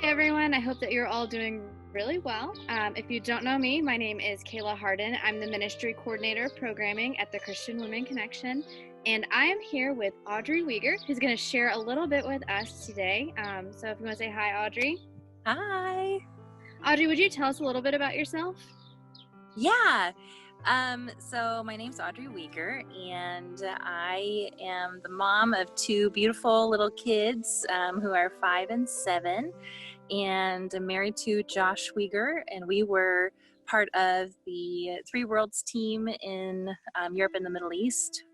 everyone. I hope that you're all doing really well. If you don't know me, my name is Kayla Harden. I'm the Ministry Coordinator of Programming at the Christian Women Connection, and I am here with Audrey Weiger, who's going to share a little bit with us today. So if you want to say hi, Audrey. Hi. Audrey, would you tell us a little bit about yourself? Yeah. So my name's Audrey Weiger, and I am the mom of two beautiful little kids who are 5 and 7, and I'm married to Josh Weiger, and we were part of the Three Worlds team in Europe and the Middle East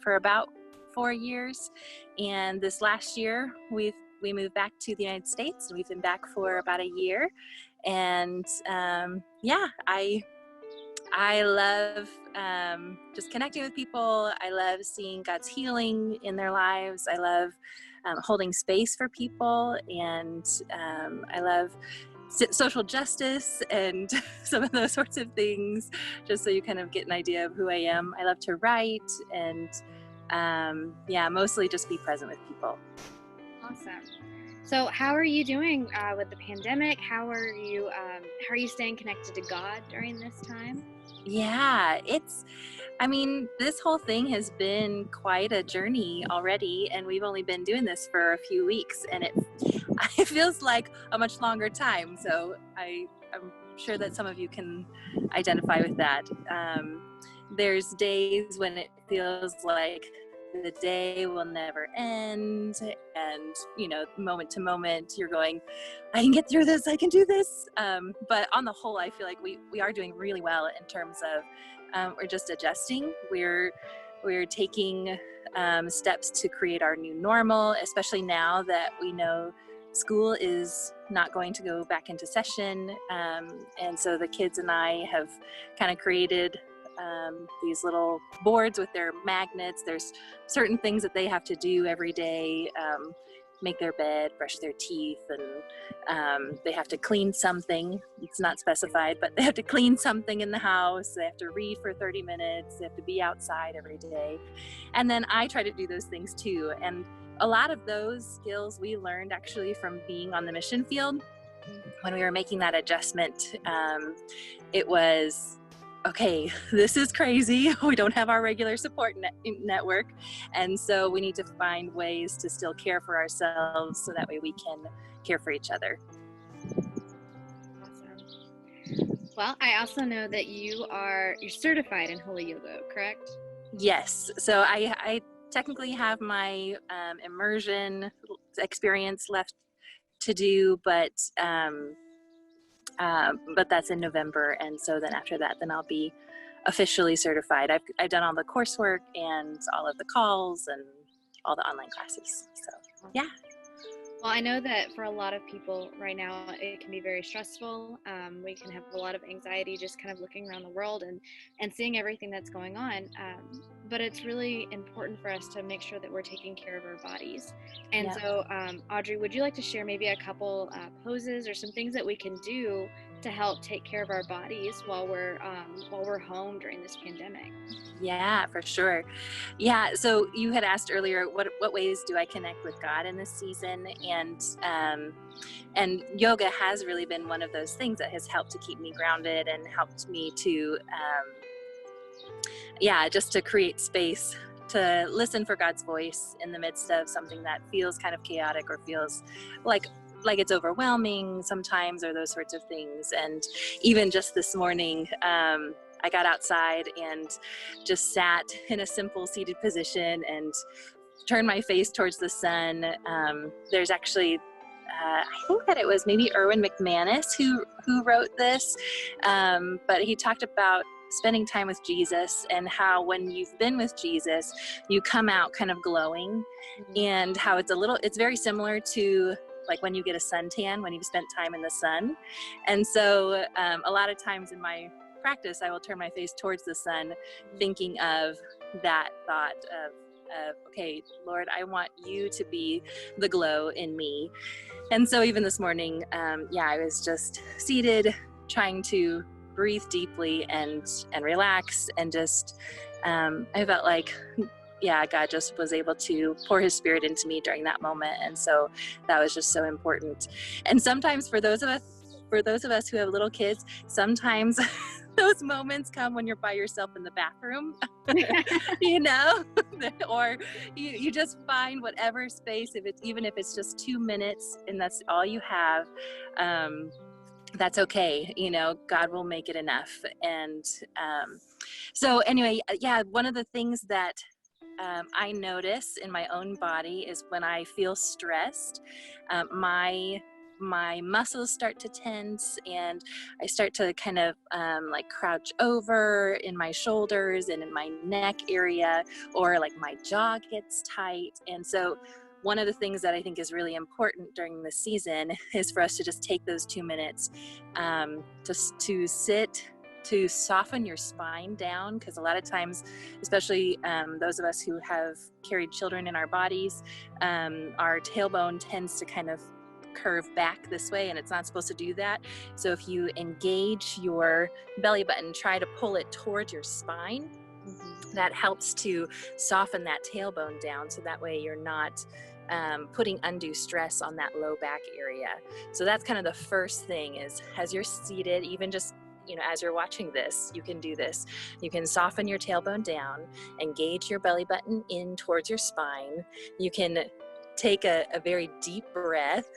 for about 4 years. And this last year, we moved back to the United States, and we've been back for about a year. And I love just connecting with people. I love seeing God's healing in their lives. I love holding space for people, and I love social justice and some of those sorts of things, just so you kind of get an idea of who I am. I love to write and mostly just be present with people. Awesome. So how are you doing with the pandemic? How are you staying connected to God during this time? Yeah, this whole thing has been quite a journey already, and we've only been doing this for a few weeks, and it feels like a much longer time. So I'm sure that some of you can identify with that. There's days when it feels like the day will never end, and moment to moment you're going, I can get through this, I can do this, but on the whole I feel like we are doing really well in terms of we're just adjusting. We're taking steps to create our new normal, especially now that we know school is not going to go back into session, and so the kids and I have kind of created these little boards with their magnets. There's certain things that they have to do every day, make their bed, brush their teeth, and they have to clean something. It's not specified, but they have to clean something in the house. They have to read for 30 minutes. They have to be outside every day. And then I try to do those things too. And a lot of those skills we learned actually from being on the mission field. When we were making that adjustment, it was, okay, this is crazy. We don't have our regular support network. And so we need to find ways to still care for ourselves so that way we can care for each other. Awesome. Well, I also know that you're certified in Holy Yoga, correct? Yes. So I technically have my immersion experience left to do, but that's in November, and so then after that, then I'll be officially certified. I've done all the coursework and all of the calls and all the online classes. So yeah. Well, I know that for a lot of people right now, it can be very stressful. We can have a lot of anxiety just kind of looking around the world and seeing everything that's going on. But it's really important for us to make sure that we're taking care of our bodies. And so, Audrey, would you like to share maybe a couple poses or some things that we can do to help take care of our bodies while we're home during this pandemic? Yeah, for sure. Yeah. So you had asked earlier, what ways do I connect with God in this season? And yoga has really been one of those things that has helped to keep me grounded and helped me to, just to create space to listen for God's voice in the midst of something that feels kind of chaotic or feels like it's overwhelming sometimes, or those sorts of things. And even just this morning, I got outside and just sat in a simple seated position and turned my face towards the sun. There's actually, I think that it was maybe Erwin McManus who wrote this, but he talked about spending time with Jesus and how when you've been with Jesus, you come out kind of glowing, and how it's very similar to like when you get a suntan, when you've spent time in the sun. And so a lot of times in my practice, I will turn my face towards the sun, thinking of that thought of okay, Lord, I want you to be the glow in me. And so even this morning, I was just seated, trying to breathe deeply and relax, and just I felt like yeah, God just was able to pour his spirit into me during that moment. And so that was just so important. And sometimes for those of us who have little kids, sometimes those moments come when you're by yourself in the bathroom, you know, or you just find whatever space, even if it's just 2 minutes and that's all you have, that's okay. You know, God will make it enough. And so anyway, yeah, one of the things that I notice in my own body is when I feel stressed, my muscles start to tense, and I start to kind of like crouch over in my shoulders and in my neck area, or like my jaw gets tight. And so one of the things that I think is really important during this season is for us to just take those 2 minutes to sit, to soften your spine down, because a lot of times, especially those of us who have carried children in our bodies, our tailbone tends to kind of curve back this way, and it's not supposed to do that. So if you engage your belly button, try to pull it towards your spine. That helps to soften that tailbone down, so that way you're not putting undue stress on that low back area. So that's kind of the first thing, is as you're seated, even just, you know, as you're watching this, you can do this. You can soften your tailbone down, engage your belly button in towards your spine. You can take a very deep breath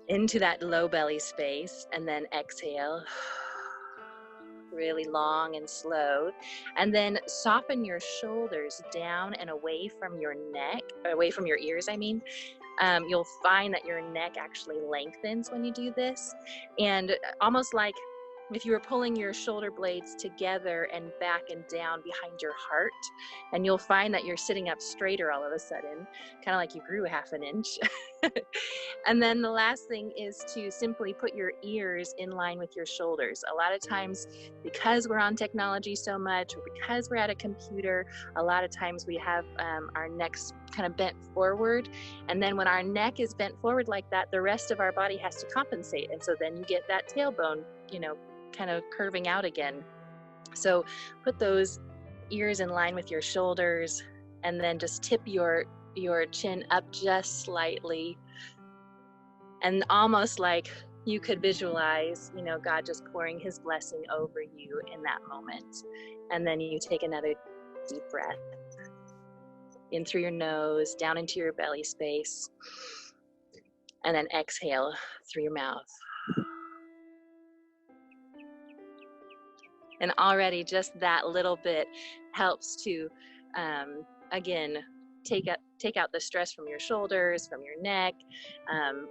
into that low belly space, and then exhale really long and slow, and then soften your shoulders down and away from your neck, away from your ears, I mean. You'll find that your neck actually lengthens when you do this, and almost like if you were pulling your shoulder blades together and back and down behind your heart, and you'll find that you're sitting up straighter all of a sudden, kind of like you grew half an inch. And then the last thing is to simply put your ears in line with your shoulders. A lot of times, because we're on technology so much, or because we're at a computer, a lot of times we have our necks kind of bent forward. And then when our neck is bent forward like that, the rest of our body has to compensate. And so then you get that tailbone, you know, kind of curving out again. So put those ears in line with your shoulders, and then just tip your chin up just slightly, and almost like you could visualize, you know, God just pouring his blessing over you in that moment. And then you take another deep breath in through your nose, down into your belly space, and then exhale through your mouth. And already just that little bit helps to, again, take out the stress from your shoulders, from your neck,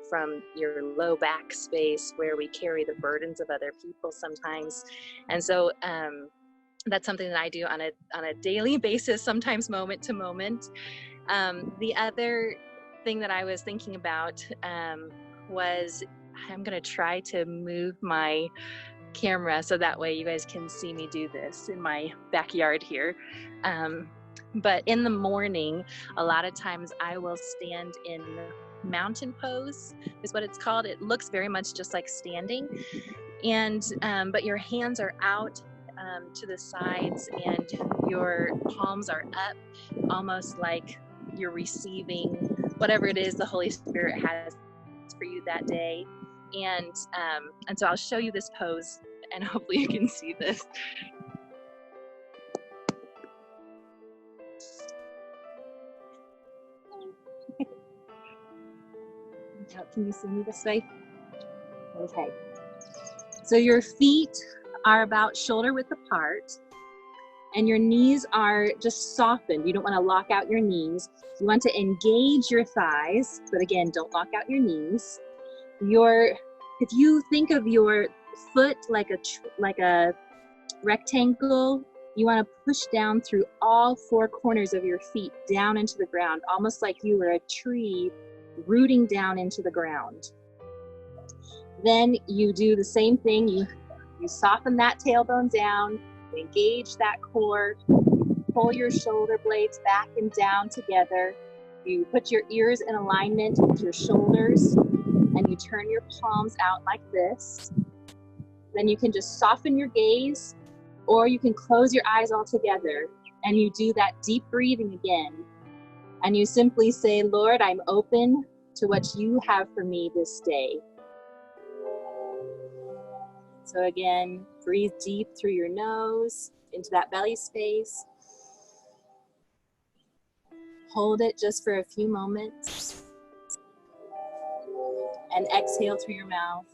from your low back space where we carry the burdens of other people sometimes. And so that's something that I do on a daily basis, sometimes moment to moment. The other thing that I was thinking about was, I'm going to try to move my camera so that way you guys can see me do this in my backyard here. But in the morning, a lot of times I will stand in mountain pose, is what it's called. It looks very much just like standing, and but your hands are out to the sides, and your palms are up, almost like you're receiving whatever it is the Holy Spirit has for you that day. And so I'll show you this pose, and hopefully you can see this. Can you see me this way? Okay. So your feet are about shoulder width apart, and your knees are just softened. You don't want to lock out your knees. You want to engage your thighs, but again, don't lock out your knees. If you think of your foot like a rectangle, you want to push down through all four corners of your feet down into the ground, almost like you were a tree rooting down into the ground. Then you do the same thing. You soften that tailbone down, engage that core, pull your shoulder blades back and down together. You put your ears in alignment with your shoulders, and you turn your palms out like this. Then you can just soften your gaze, or you can close your eyes altogether And you do that deep breathing again. And you simply say, Lord, I'm open to what you have for me this day. So again, breathe deep through your nose into that belly space. Hold it just for a few moments. And exhale through your mouth.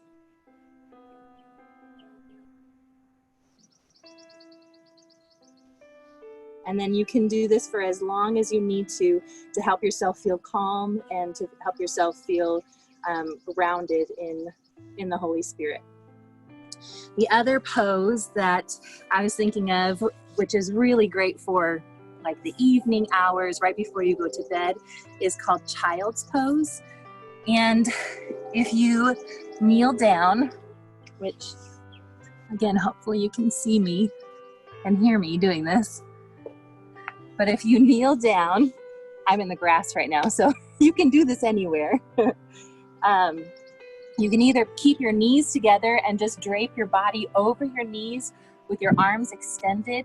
And then you can do this for as long as you need to help yourself feel calm and to help yourself feel grounded in the Holy Spirit. The other pose that I was thinking of, which is really great for like the evening hours right before you go to bed, is called child's pose. And if you kneel down, which again, hopefully you can see me and hear me doing this. But if you kneel down, I'm in the grass right now, so you can do this anywhere. You can either keep your knees together and just drape your body over your knees with your arms extended,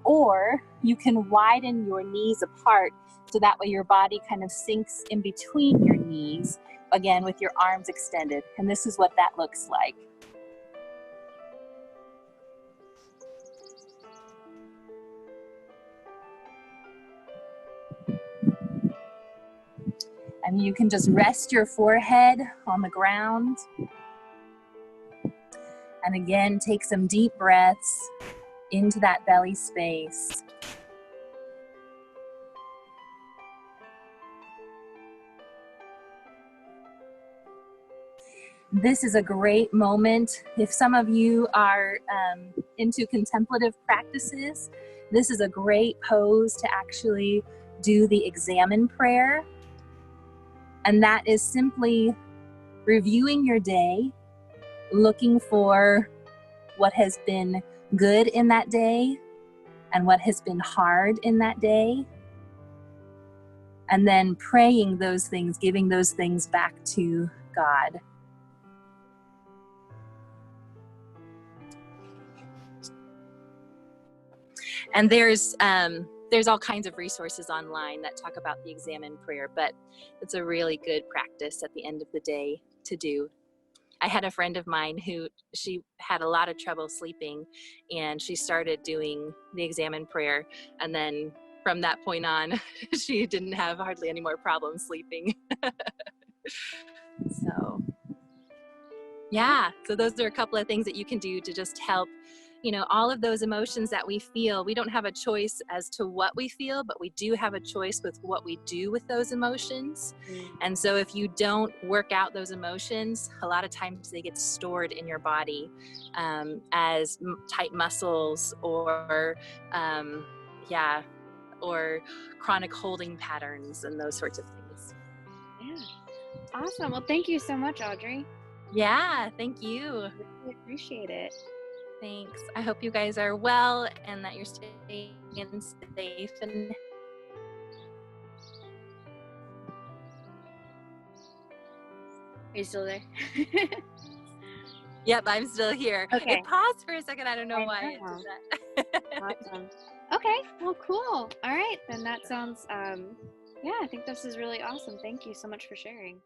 or you can widen your knees apart so that way your body kind of sinks in between your knees, again with your arms extended. And this is what that looks like. And you can just rest your forehead on the ground. And again, take some deep breaths into that belly space. This is a great moment. If some of you are into contemplative practices, this is a great pose to actually do the examine prayer. And that is simply reviewing your day, looking for what has been good in that day and what has been hard in that day. And then praying those things, giving those things back to God. And there's all kinds of resources online that talk about the examine prayer, but it's a really good practice at the end of the day to do. I had a friend of mine who, she had a lot of trouble sleeping, and she started doing the examine prayer, and then from that point on, she didn't have hardly any more problems sleeping. So, yeah, so those are a couple of things that you can do to just help, you know, all of those emotions that we feel. We don't have a choice as to what we feel, but we do have a choice with what we do with those emotions. And so if you don't work out those emotions, a lot of times they get stored in your body as tight muscles or, or chronic holding patterns and those sorts of things. Yeah. Awesome. Well, thank you so much, Audrey. Yeah, thank you. Really appreciate it. Thanks. I hope you guys are well and that you're staying safe. And Are you still there? yep, I'm still here. Okay. It paused for a second. I don't know why it did that. Awesome. Okay. Well, cool. All right. Then that sounds, yeah, I think this is really awesome. Thank you so much for sharing.